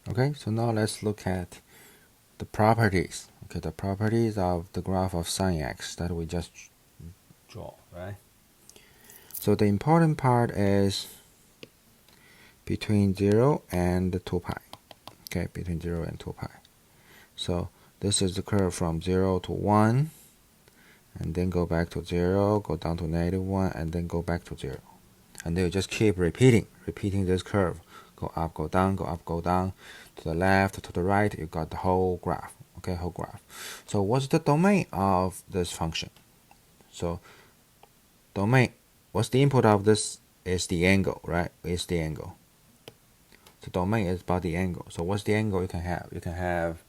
Okay, so now let's look at the properties. Okay, the properties of the graph of sine x that we just draw, right? So the important part is between 0 and 2 pi. Okay, between 0 and 2 pi. So this is the curve from 0 to 1, and then go back to 0, go down to -1, and then go back to 0. And then you just keep repeating this curve. Go up, go down, go up, go down, to the left, to the right, you got the whole graph. Okay, whole graph. So what's the domain of this function? So domain, what's the input of this is the angle, right? Is the angle. So domain is about the angle. So what's the angle you can have? You can have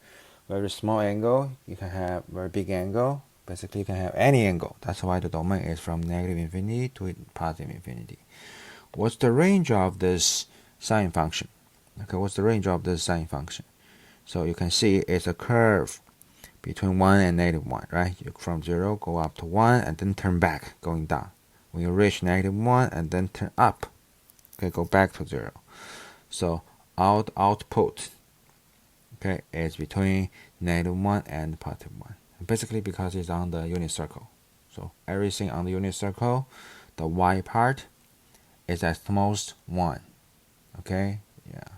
very small angle, you can have very big angle. Basically, you can have any angle. That's why the domain is from -infinity to positive infinity. What's the range of this sine function? Okay, what's the range of this sine function? So you can see it's a curve between 1 and -1, right? You from 0 go up to 1 and then turn back, going down. When you reach -1 and then turn up, okay, go back to 0. So output, okay, is between -1 and +1. Basically because it's on the unit circle. So everything on the unit circle, the y part is at most 1. Okay, yeah.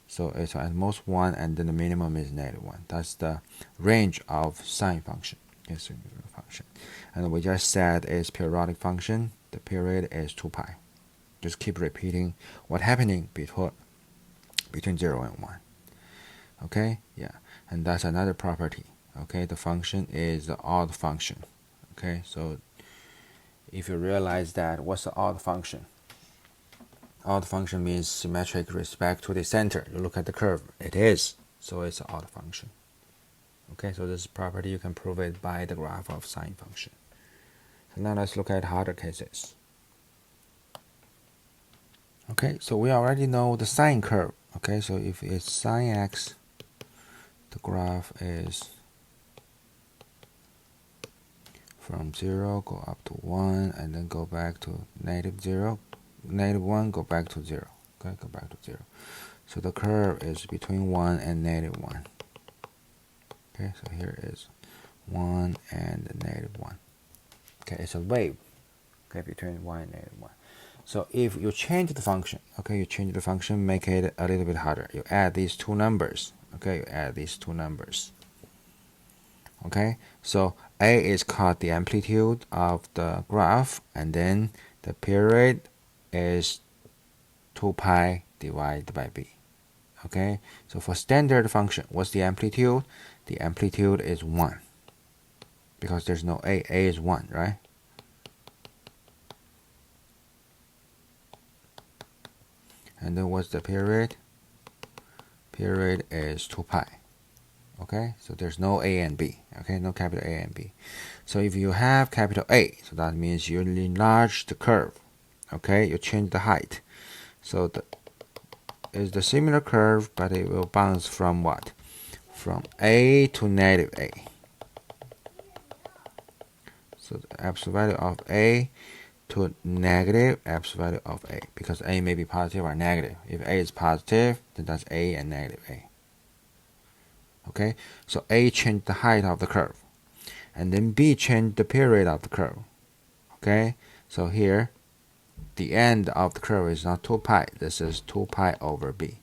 So it's at most 1, and then the minimum is -1. That's the range of sine function. Yes, function. And we just said it's periodic function. The period is 2 pi. Just keep repeating what's happening between 0 and 1. Okay, yeah. And that's another property. Okay, the function is the odd function. Okay, so if you realize that, what's the odd function? Odd function means symmetric with respect to the center. You look at the curve, it is. So it's an odd function. Okay, so this property you can prove it by the graph of sine function. So now let's look at harder cases. Okay, so we already know the sine curve. Okay, so if it's sine x, the graph is from 0, go up to 1, and then go back to -0, -1, go back to 0. Okay, go back to 0. So the curve is between 1 and -1. Okay, so here is 1 and -1. Okay, it's a wave. Okay, between 1 and -1. So if you change the function, okay, you change the function, make it a little bit harder. You add these two numbers. Okay, you add these two numbers. Okay, so A is called the amplitude of the graph, and then the period is 2 pi divided by B. Okay, so for standard function, what's the amplitude? The amplitude is 1. Because there's no A. A is 1, right? And then what's the period? Period is 2 pi. Okay, so there's no A and B. Okay, no capital A and B. So if you have capital A, so that means you enlarge the curve. Okay, you change the height. So it's the similar curve, but it will bounce from what? From A to -A. So the absolute value of A to negative absolute value of A, because A may be positive or negative. If A is positive, then that's A and -A. Okay, so A changed the height of the curve, and then B changed the period of the curve. Okay, so here the end of the curve is not 2 pi, this is 2 pi over B.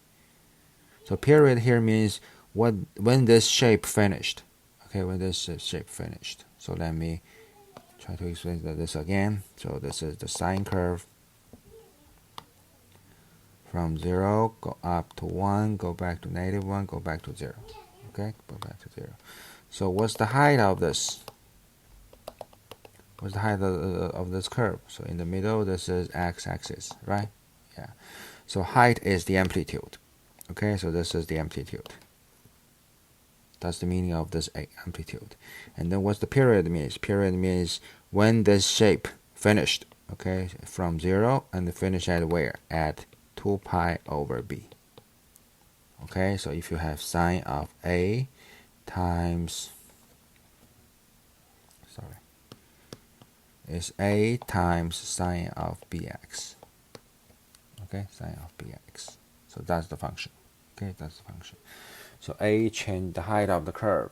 So period here means when this shape finished. Okay, when this shape finished. So let me try to explain this again. So this is the sine curve. From 0, go up to 1, go back to -1, go back to 0. Okay, go back to 0. So what's the height of this? What's the height of this curve? So in the middle, this is x-axis, right? Yeah. So height is the amplitude. Okay, so this is the amplitude. That's the meaning of this amplitude. And then what's the period means? Period means when this shape finished. Okay, from 0 and finish at where? At 2 pi over B. Okay, so if you have sine of A times, is A times sine of bx. Okay, sine of bx. So that's the function. Okay, that's the function. So A change the height of the curve,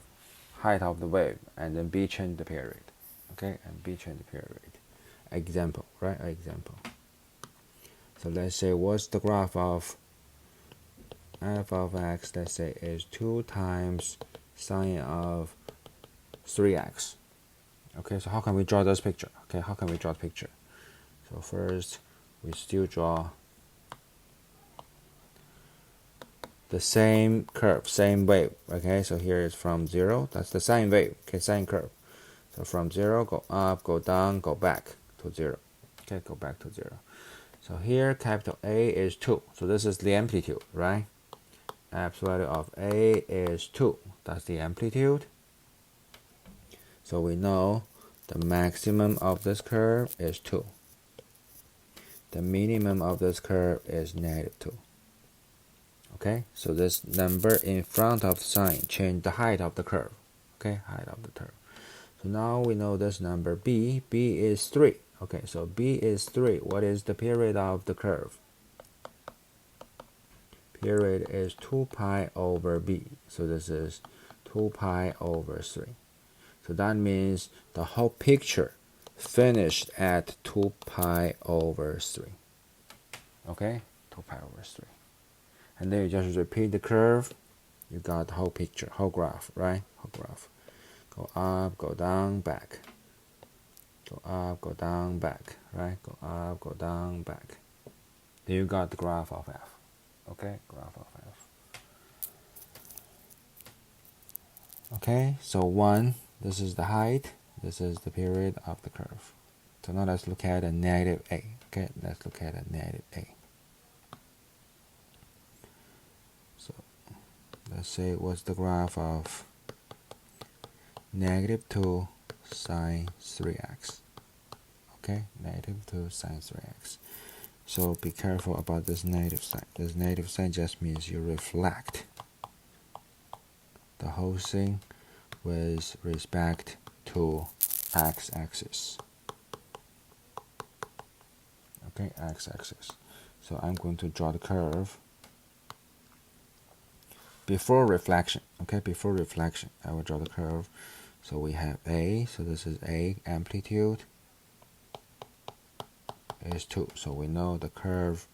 height of the wave, and then B change the period. Okay, and B change the period. Example, right? Example. So let's say what's the graph of f of x, let's say, is 2 times sine of 3x. Okay, so how can we draw this picture? Okay, how can we draw the picture? So first, we still draw the same curve, same wave. Okay, so here is from 0, that's the sine wave, okay, sine curve. So from 0, go up, go down, go back to 0. Okay, go back to 0. So here, capital A is 2. So this is the amplitude, right? Absolute value of A is 2. That's the amplitude. So we know the maximum of this curve is 2. The minimum of this curve is -2. Okay, so this number in front of the sign change the height of the curve. Okay, height of the curve. So now we know this number B. B is 3. Okay, so B is 3. What is the period of the curve? Period is 2 pi over B. So this is 2 pi over 3. So that means the whole picture finished at 2 pi over 3. Okay, 2 pi over 3. And then you just repeat the curve. You got the whole picture, whole graph, right? Whole graph. Go up, go down, back. Go up, go down, back, right? Go up, go down, back. Then you got the graph of f. Okay, graph of f. Okay, so 1, this is the height, this is the period of the curve. So now let's look at a negative a. Okay, let's look at a negative a. So let's say what's the graph of -2 sine 3x. Okay, -2 sine 3x. So be careful about this negative sign. This negative sign just means you reflect the whole thing with respect to x-axis. Okay, x-axis. So I'm going to draw the curve before reflection. Okay, before reflection, I will draw the curve. So we have A, so this is A, amplitude is 2. So we know the curve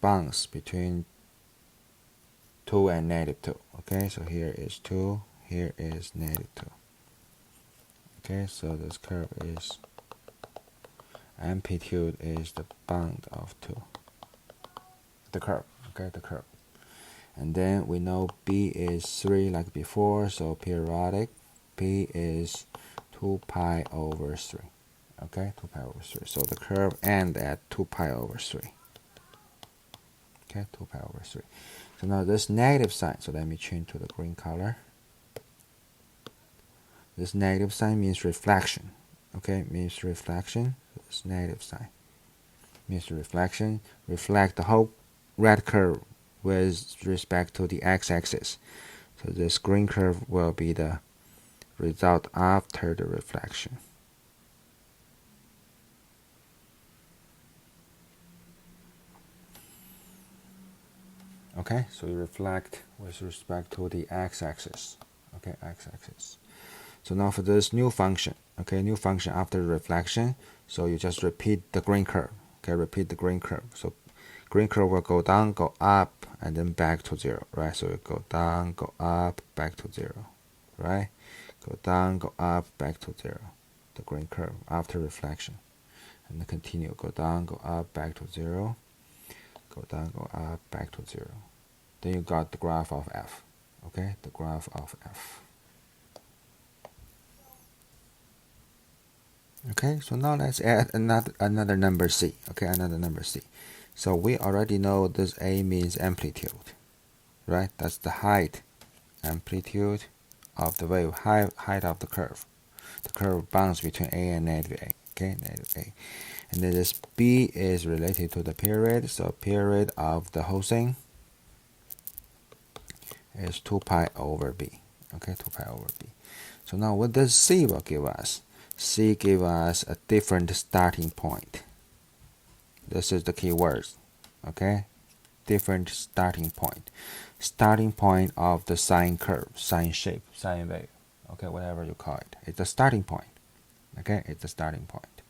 bounce between 2 and -2. Okay, so here is 2, here is -2. Okay, so this curve is, amplitude is the bound of 2. The curve, okay, the curve. And then we know B is 3 like before, so periodic, P is 2 pi over 3. Okay, 2 pi over 3. So the curve ends at 2 pi over 3. Okay, 2 pi over 3. So now this negative sign, so let me change to the green color. This negative sign means reflection. Okay, means reflection. So this negative sign means reflection. Reflect the whole red curve with respect to the x-axis. So this green curve will be the result after the reflection. Okay, so you reflect with respect to the x-axis. Okay, x-axis. So now for this new function, okay, new function after reflection, so you just repeat the green curve. Okay, repeat the green curve. So green curve will go down, go up, and then back to 0, right? So it go down, go up, back to 0, right? Go down, go up, back to 0. The green curve after reflection. And then continue, go down, go up, back to 0. Go down, go up, back to 0. Then you got the graph of f. Okay, the graph of f. Okay, so now let's add another number c. Okay, another number c. So we already know this a means amplitude, right? That's the height, amplitude of the wave, height of the curve. The curve bounds between a and -a. Okay, -a. And then this b is related to the period. So period of the whole thing is 2 pi over b. Okay, 2 pi over b. So now what does c will give us? C give us a different starting point. This is the key words. Okay, different starting point. Starting point of the sine curve, sine shape, sine wave. Okay, whatever you call it. It's a starting point. Okay, it's a starting point.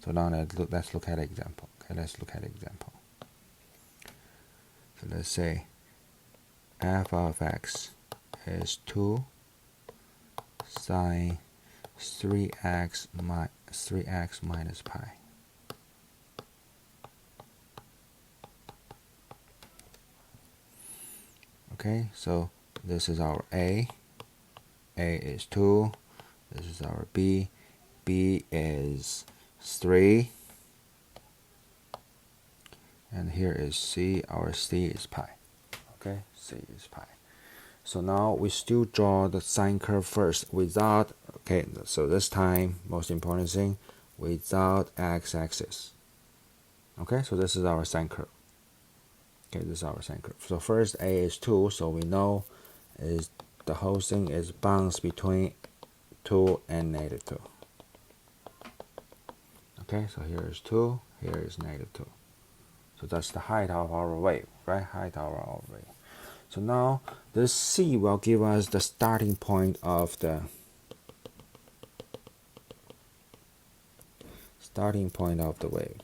So now let's look at an example. Okay, let's look at an example. So let's say f of x is 2 sine 3x minus pi. Okay, so this is our A. A is 2. This is our B. B is 3. And here is C. Our C is pi. Okay, C is pi. So now we still draw the sine curve first without, okay, so this time, most important thing, without x-axis. Okay, so this is our sine curve. Okay, this is our sine curve. So first A is 2, so we know is the whole thing is bounds between 2 and -2. Okay, so here is 2, here is -2. So that's the height of our wave, right? Height of our wave. So now this C will give us the starting point of the wave.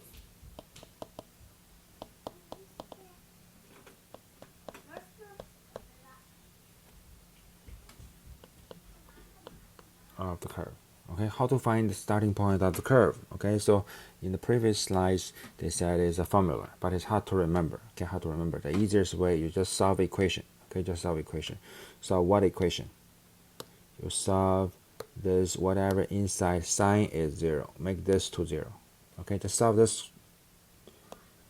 Of the curve. Okay, how to find the starting point of the curve? Okay, so in the previous slides they said it's a formula, but it's hard to remember. Okay, hard to remember. The easiest way, you just solve equation. Okay, just solve equation. So what equation? You solve this, whatever inside sine is 0. Make this to 0. Okay, to solve this,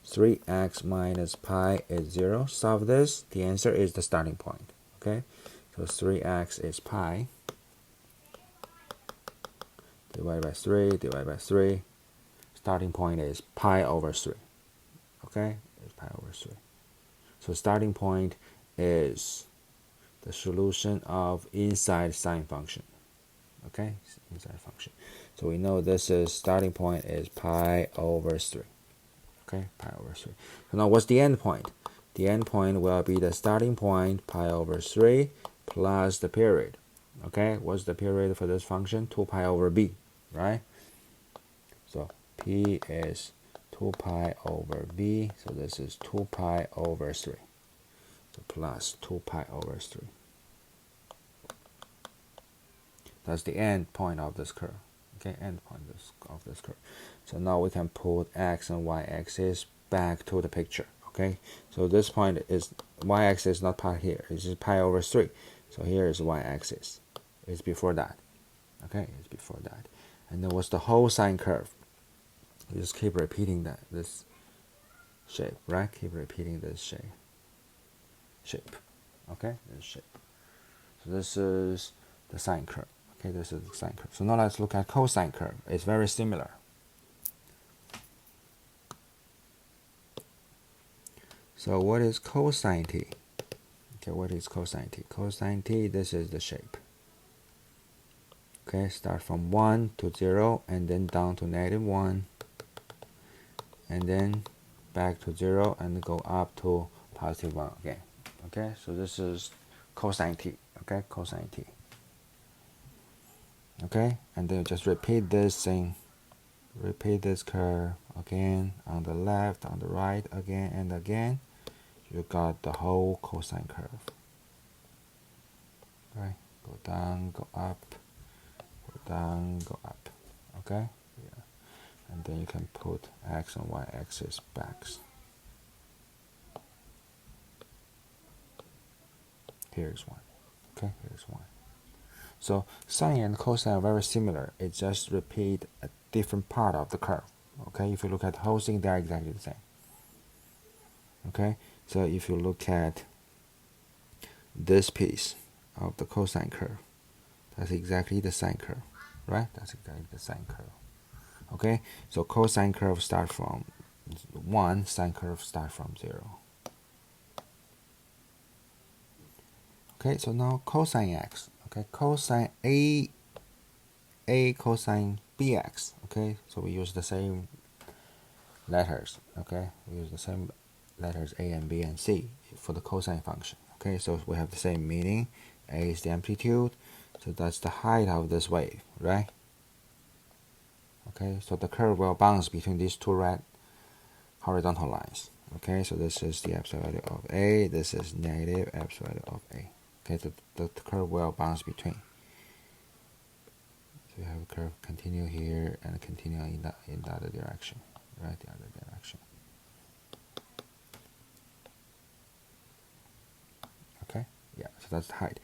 3x minus pi is 0. Solve this, the answer is the starting point. Okay, so 3x is pi. Divided by 3. Starting point is pi over 3. Okay, it's pi over 3. So starting point is the solution of inside sine function. Okay, inside function. So we know this is starting point is pi over 3. Okay, pi over 3. So now what's the end point? The end point will be the starting point pi over 3 plus the period. Okay, what's the period for this function? 2 pi over b, right? So p is 2 pi over b, so this is 2 pi over 3. So plus 2 pi over 3. That's the end point of this curve. Okay, end point of this curve. So now we can put x and y axis back to the picture. Okay, so this point is y axis, not pi here. It's just pi over 3. So here is y axis. It's before that. Okay, it's before that. And then what's the whole sine curve? You just keep repeating this shape, right? Keep repeating this shape. Okay, this shape. So this is the sine curve. Okay, this is the sine curve. So now let's look at cosine curve. It's very similar. So what is cosine t? Okay, what is cosine t? Cosine t, this is the shape. Okay, start from 1 to 0 and then down to -1 and then back to 0 and go up to +1 again. Okay, so this is cosine t. Okay, cosine t. Okay, and then just repeat this thing. Repeat this curve again on the left, on the right, again and again. You got the whole cosine curve. Right, go down, go up, go down, go up. Okay, yeah, and then you can put x and y axis back. Here's one. Okay, here's one. So sine and cosine are very similar. It just repeat a different part of the curve. Okay, if you look at the whole thing, they are exactly the same. Okay, so if you look at this piece of the cosine curve, that's exactly the sine curve, right? That's exactly the sine curve. Okay, so cosine curve start from 1, sine curve start from 0. Okay, so now cosine x. Okay, cosine a cosine bx. Okay, so we use the same letters. Okay, we use the same letters A and B and C for the cosine function. Okay, so we have the same meaning. A is the amplitude, so that's the height of this wave, right? Okay, so the curve will bounce between these two red horizontal lines. Okay, so this is the absolute value of A, this is negative absolute value of A. Okay, so the curve will bounce between. So we have a curve continue here and continue in the other direction, right? The other direction. Okay, yeah, so that's the height.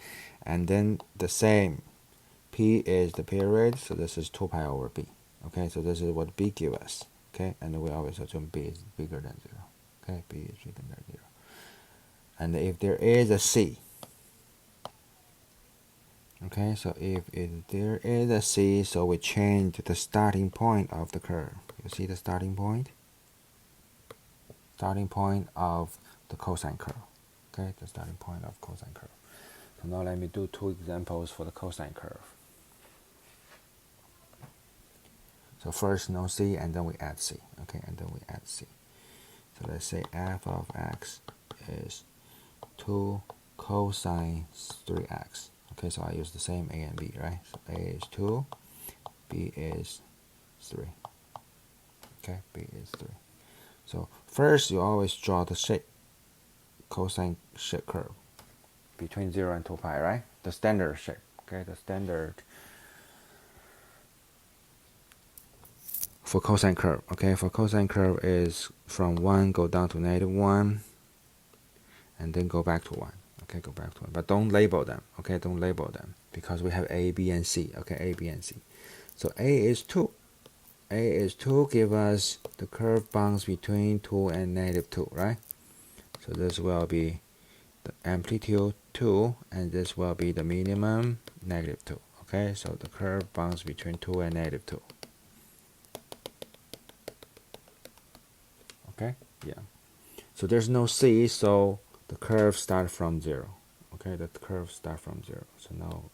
And then the same, P is the period, so this is 2 pi over B. Okay, so this is what B gives us. Okay, and we always assume B is bigger than 0. Okay, B is bigger than 0. And if there is a C, okay, so if there is a C, so we change the starting point of the curve. You see the starting point? Starting point of the cosine curve. Okay, the starting point of cosine curve. So now let me do 2 examples for the cosine curve. So first no C and then we add C. Okay, and then we add C. So let's say f of x is 2 cosine 3x. Okay, so I use the same A and B, right? So A is 2, B is 3. Okay, B is 3. So first you always draw the shape, cosine shape curve between 0 and 2 pi, right? The standard shape, okay? The standard for cosine curve, okay? For cosine curve is from 1 go down to -1 and then go back to 1. Okay, go back to 1. But don't label them, okay? Don't label them because we have A, B, and C, okay? A, B, and C. So A is 2. A is 2 give us the curve bounds between 2 and -2, right? So this will be the amplitude 2 and this will be the minimum -2. Okay, so the curve bounds between 2 and -2. Okay, yeah. So there's no C, so the curve starts from 0. Okay, the curve starts from 0. So now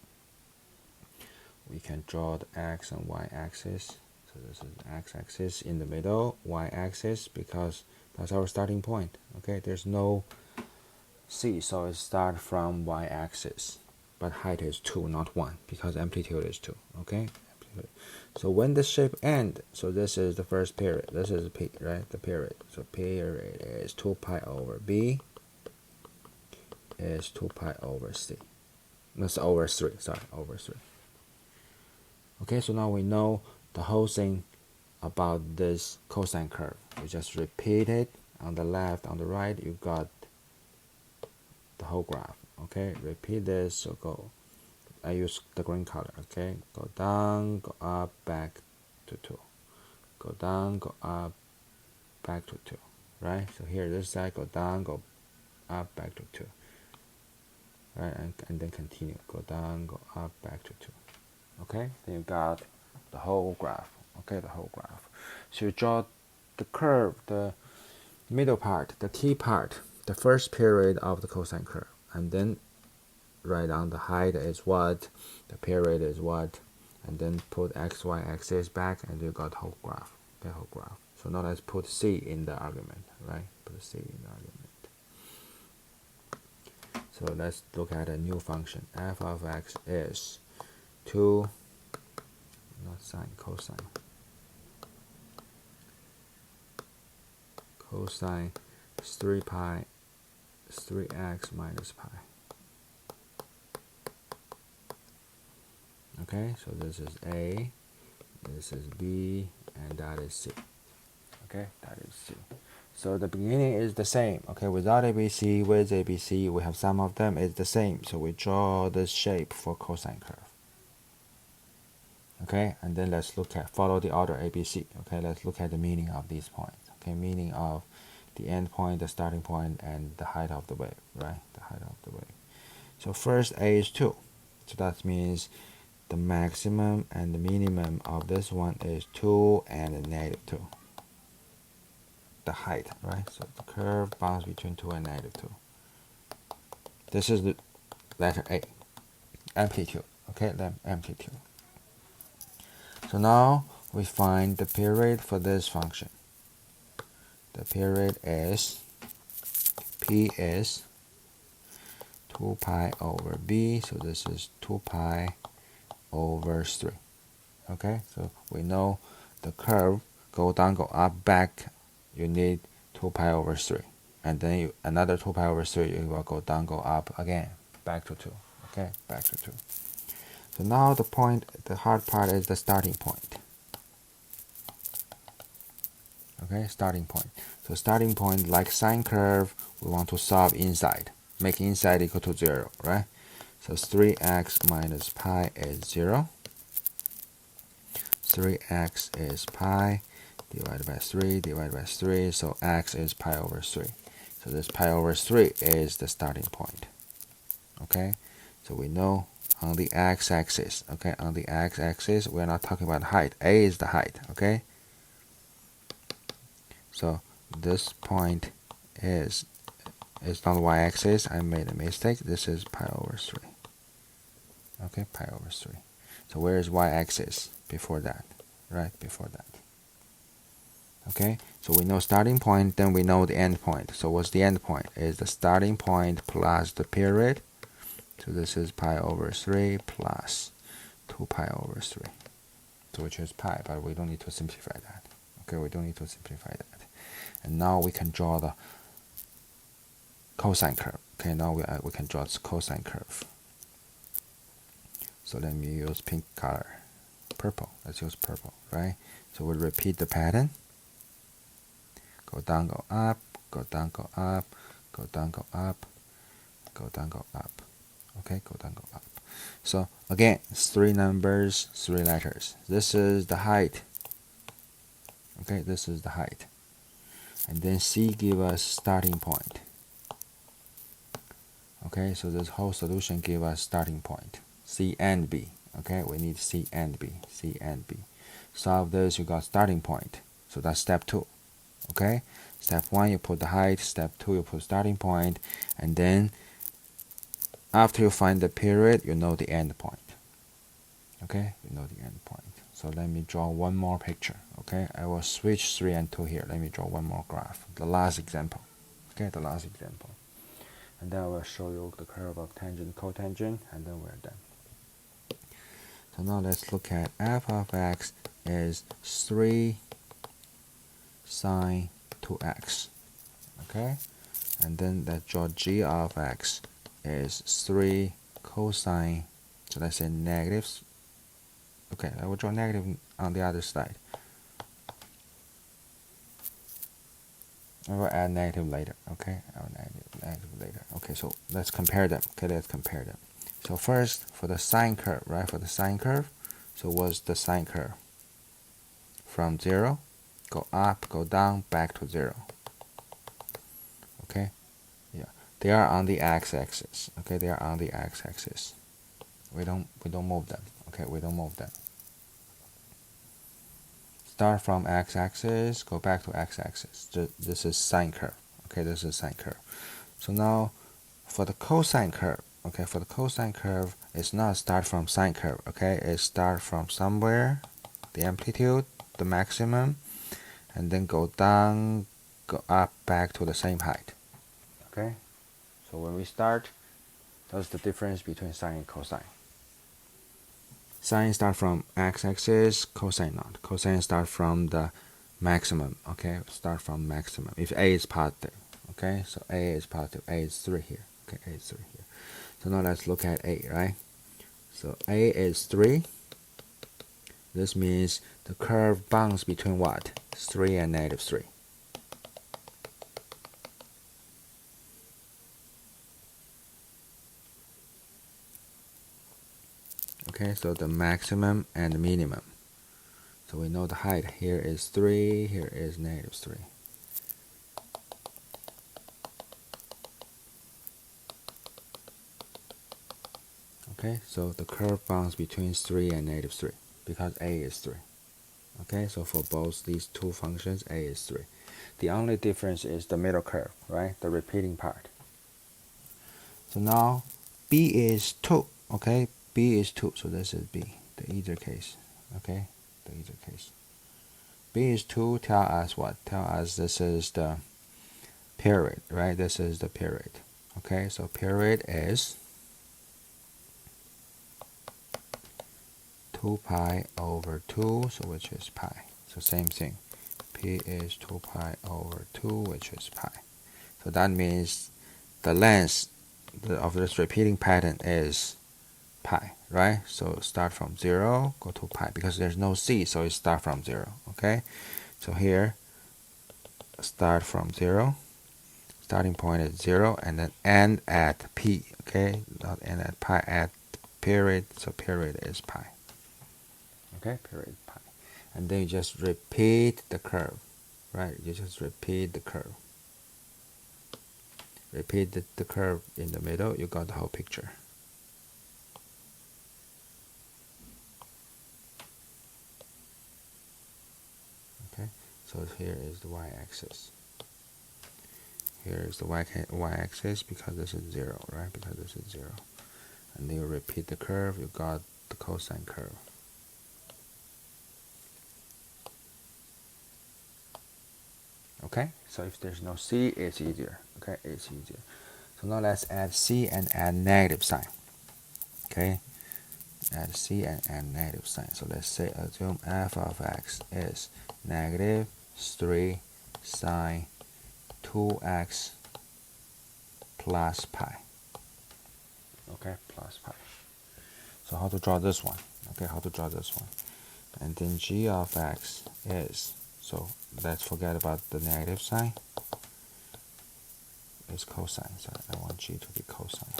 we can draw the x and y axis. So this is the x-axis in the middle, y-axis, because that's our starting point. Okay, there's no C, so it starts from y-axis, but height is 2, not 1, because amplitude is 2. Okay, so when the shape ends, so this is the first period. This is P, right? The period. So period is 2 pi over B is 2 pi over C. That's over 3. Sorry, over 3. Okay, so now we know the whole thing about this cosine curve. You just repeat it on the left, on the right, you got the whole graph. Okay, repeat this. So go, I use the green color. Okay, go down, go up, back to 2. Go down, go up, back to 2. Right, so here this side, go down, go up, back to 2. Right, and then continue, go down, go up, back to 2. Okay, then you got the whole graph. Okay, the whole graph. So you draw the curve, the middle part, the key part, the first period of the cosine curve, and then write down the height is what, the period is what, and then put x, y axis back, and you got the whole graph. The whole graph. So now let's put C in the argument, right? Put C in the argument. So let's look at a new function. F of x is 2, not sine, cosine. Cosine is 3 pi, is 3x minus pi. Okay, so this is A, this is B, and that is C. Okay, that is C. So the beginning is the same. Okay, without ABC, with ABC, we have some of them, it's the same. So we draw this shape for cosine curve. Okay, and then let's look at, follow the order ABC. Okay, let's look at the meaning of these points. Okay, meaning of the end point, the starting point, and the height of the wave, right? The height of the wave. So first A is 2. So that means the maximum and the minimum of this one is 2 and -2. The height, right? So the curve bounds between 2 and -2. This is the letter A, amplitude. Okay, then amplitude. So now we find the period for this function. The period is p is 2 pi over b, so this is 2 pi over 3. Okay, so we know the curve go down, go up, back, you need 2 pi over 3. And then another 2 pi over 3, you will go down, go up again, back to 2. Okay, back to 2. So now the hard part is the starting point. Okay, starting point. So starting point, like sine curve, we want to solve inside. Make inside equal to 0, right? So 3x minus pi is 0. 3x is pi divided by 3 divided by 3. So x is pi over 3. So this pi over 3 is the starting point. Okay, so we know on the x-axis, okay, on the x-axis, we're not talking about height. A is the height, okay? So this point is not the y-axis. I made a mistake. This is pi over 3. Okay, pi over 3. So where is y-axis before that? Right, before that. Okay, so we know starting point, then we know the end point. So what's the end point? Is the starting point plus the period. So this is pi over 3 plus 2 pi over 3. So which is pi, but we don't need to simplify that. Okay, we don't need to simplify that. And now we can draw the cosine curve. Okay, now we can draw the cosine curve. So let me use pink color. Purple. Let's use purple, right? So we'll repeat the pattern. Go down, go up, go down, go up, go down, go up, go down, go up. Okay, go down, go up. So again, it's 3 numbers, 3 letters. This is the height. Okay, this is the height. And then C give us starting point. Okay, so this whole solution give us starting point. C and B. Okay, we need C and B. C and B. Solve this, you got starting point. So that's step 2. Okay, step 1 you put the height, step 2 you put starting point, and then after you find the period, you know the end point. Okay, you know the end point. So let me draw one more picture. Okay, I will switch 3 and 2 here. Let me draw one more graph. The last example. Okay, the last example. And then I will show you the curve of tangent, cotangent, and then we're done. So now let's look at f of x is 3 sine 2x. Okay, and then let's draw g of x is 3 cosine, so let's say negatives. Okay, I will draw negative on the other side. I will add negative later. Okay, I will add negative later. Okay, so let's compare them. Okay, let's compare them. So first, for the sine curve, right? For the sine curve, so what's the sine curve? From 0, go up, go down, back to 0. Okay, yeah, they are on the x-axis. Okay, they are on the x-axis. We don't move them. Okay, we don't move them. Start from x-axis, go back to x-axis. This is sine curve. Okay, this is sine curve. So now, for the cosine curve, okay, for the cosine curve, it's not start from sine curve. Okay, it start from somewhere, the amplitude, the maximum, and then go down, go up, back to the same height. Okay, so when we start, that's the difference between sine and cosine. Sine start from x-axis, cosine not. Cosine start from the maximum. Okay, start from maximum. If a is positive, okay, so a is positive. A is 3 here. Okay, a is 3 here. So now let's look at a, right? So a is 3. This means the curve bounds between what? 3 and negative 3. Okay, so the maximum and the minimum. So we know the height here is 3, here is negative 3. Okay, so the curve bounds between 3 and negative 3 because a is 3. Okay, so for both these two functions, a is 3. The only difference is the middle curve, right? The repeating part. So now b is 2. Okay, b is 2. So this is b, the either case. Okay, the either case. B is 2 tell us what? Tell us this is the period, right? This is the period. Okay, so period is 2 pi over 2, so which is pi. So same thing. P is 2 pi over 2, which is pi. So that means the length of this repeating pattern is pi, right? So start from 0, go to pi, because there's no c, so it start from 0, okay? So here, start from 0, starting point is 0, and then end at p, okay? Not end at pi, at period, so period is pi. Okay, period pi. And then you just repeat the curve, right? You just repeat the curve. Repeat the curve in the middle, you got the whole picture. Okay, so here is the y-axis. Here is the y-axis because this is 0, right? Because this is 0. And then you repeat the curve, you got the cosine curve. Okay, so if there's no c, it's easier. Okay, it's easier. So now let's add c and add negative sign. Okay, add c and add negative sign. So let's say assume f of x is negative 3 sine 2x plus pi. Okay, plus pi. So how to draw this one? Okay, how to draw this one? And then g of x is, so let's forget about the negative sign. It's cosine, so I want g to be cosine.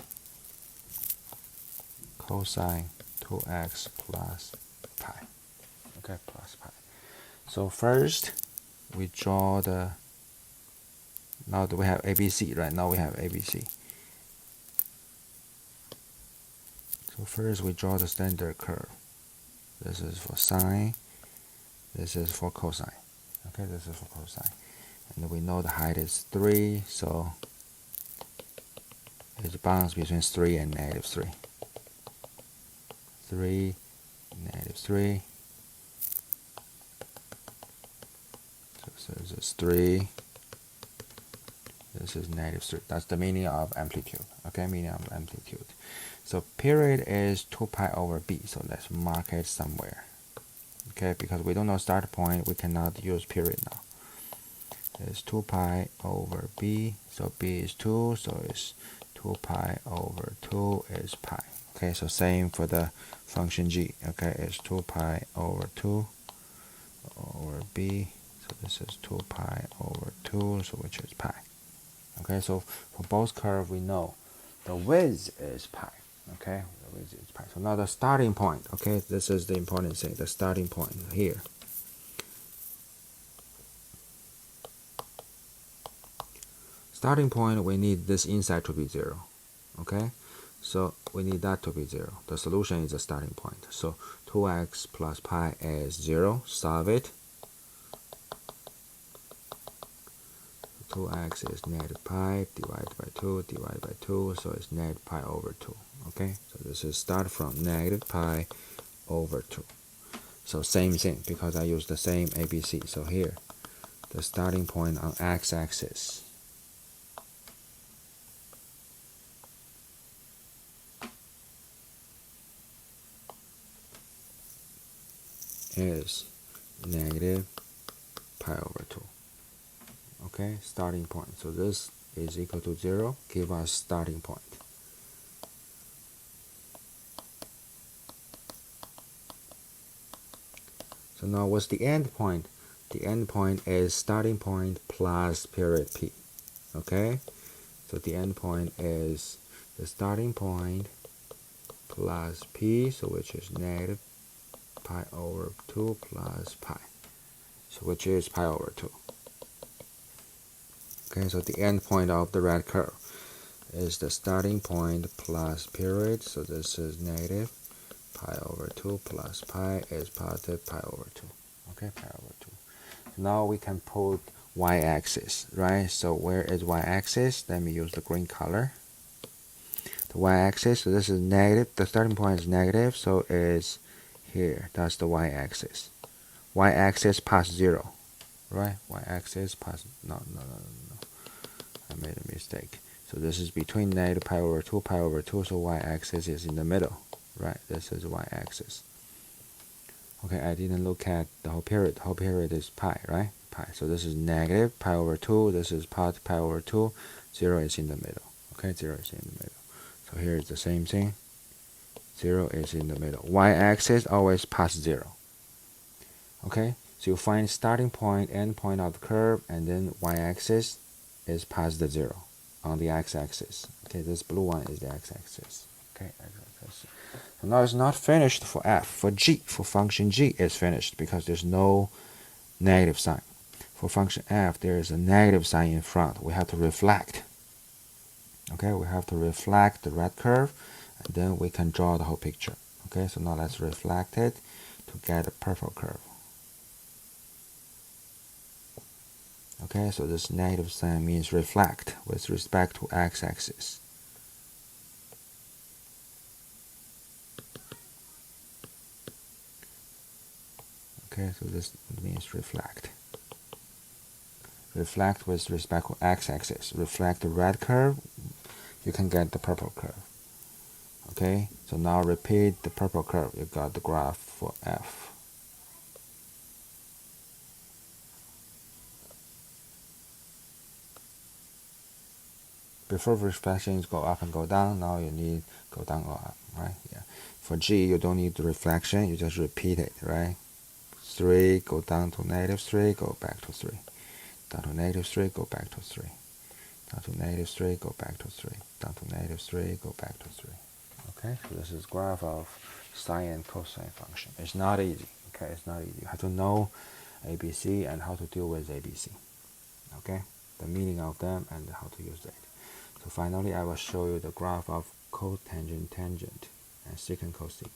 Cosine 2x plus pi. Okay, plus pi. So first, we draw the, now we have ABC, right? Now we have ABC. So first we draw the standard curve. This is for sine, this is for cosine. Okay, this is for cosine. And we know the height is 3, so it bounds between 3 and negative 3. 3, negative 3. So this is 3. This is negative 3. That's the meaning of amplitude. Okay, meaning of amplitude. So period is 2 pi over b. So let's mark it somewhere. Okay, because we don't know start point, we cannot use period now. It's 2 pi over b. So b is 2, so it's 2 pi over 2 is pi. Okay, so same for the function g. Okay, it's 2 pi over 2 over b. So this is 2 pi over 2, so which is pi. Okay, so for both curves, we know the width is pi. Okay, the width is pi. So now the starting point. Okay, this is the important thing. The starting point here. Starting point, we need this inside to be 0. Okay, so we need that to be 0. The solution is the starting point. So 2x plus pi is 0. Solve it. 2x is negative pi divided by 2 divided by 2, so it's negative pi over 2. Okay, so this is start from negative pi over 2. So same thing, because I use the same ABC. So here, the starting point on x-axis is negative pi over 2. Okay, starting point. So this is equal to 0, give us starting point. So now what's the end point? The end point is starting point plus period p. Okay, so the end point is the starting point plus p, so which is negative pi over 2 plus pi, so which is pi over 2. Okay, so the end point of the red curve is the starting point plus period, so this is negative pi over 2 plus pi is positive pi over 2. Okay, pi over 2. Now we can put y-axis, right? So where is y-axis? Let me use the green color. The y-axis, so this is negative, the starting point is negative, so it's here, that's the y-axis. Y-axis past 0, right? Y-axis past, no. I made a mistake. So this is between negative pi over 2, pi over 2, so y-axis is in the middle, right? This is y-axis. Okay, I didn't look at the whole period. The whole period is pi, right? Pi. So this is negative pi over 2, this is positive pi over 2, 0 is in the middle. Okay, 0 is in the middle. So here is the same thing. 0 is in the middle. Y-axis always past 0. Okay, so you find starting point, end point of the curve, and then y-axis is past the 0 on the x-axis. Okay, this blue one is the x-axis. Okay, x-axis. So now it's not finished for f. For g, for function g, it's finished because there's no negative sign. For function f, there is a negative sign in front. We have to reflect. Okay, we have to reflect the red curve, and then we can draw the whole picture. Okay, so now let's reflect it to get a purple curve. Okay, so this negative sign means reflect with respect to x-axis. Okay, so this means reflect. Reflect with respect to x-axis. Reflect the red curve, you can get the purple curve. Okay, so now repeat the purple curve. You got the graph for f. Before reflections go up and go down, now you need go down or up, right? Yeah. For g, you don't need the reflection, you just repeat it, right? 3, go down to negative 3, go back to 3. Down to negative 3, go back to 3. Down to negative 3, go back to 3. Down to negative 3, go back to 3. Okay, so this is graph of sine and cosine function. It's not easy. Okay, it's not easy. You have to know ABC and how to deal with ABC. Okay, the meaning of them and how to use it. So finally, I will show you the graph of cotangent, tangent, and secant cosecant.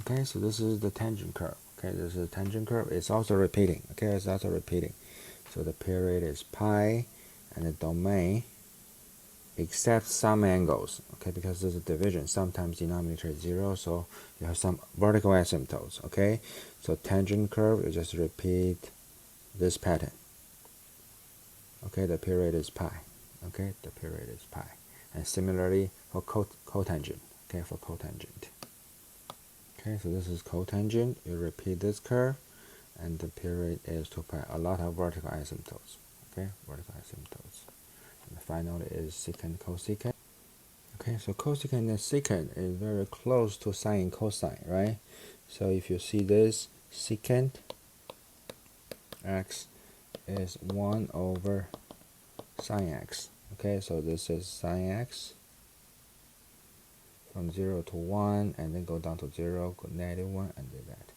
Okay, so this is the tangent curve. Okay, this is a tangent curve. It's also repeating. Okay, it's also repeating. So the period is pi, and the domain, except some angles. Okay, because there's a division. Sometimes denominator is 0, so you have some vertical asymptotes. Okay, so tangent curve, you just repeat this pattern. Okay, the period is pi. Okay, the period is pi. And similarly for cotangent. Okay, for cotangent. Okay, so this is cotangent. You repeat this curve, and the period is 2 pi. A lot of vertical asymptotes. Okay, vertical asymptotes. And finally is secant cosecant. Okay, so cosecant and secant is very close to sine and cosine, right? So if you see this, secant x is 1 over sine x. Okay, so this is sine x from 0 to 1, and then go down to 0, go negative 1, and do that.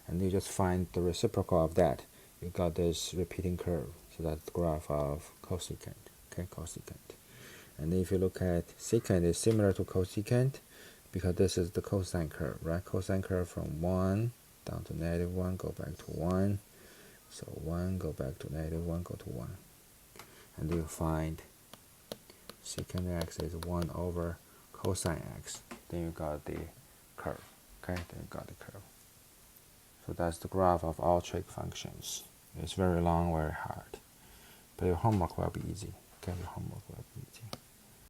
And you just find the reciprocal of that. You got this repeating curve. So that's the graph of cosecant. Okay, cosecant. And if you look at secant, is similar to cosecant because this is the cosine curve, right? Cosine curve from 1 down to negative 1, go back to 1. So 1, go back to negative 1, go to 1. And you find secant x is 1 over cosine x. Then you got the curve. Okay, then you got the curve. So that's the graph of all trig functions. It's very long, very hard. But your homework will be easy. Okay, your homework will be easy.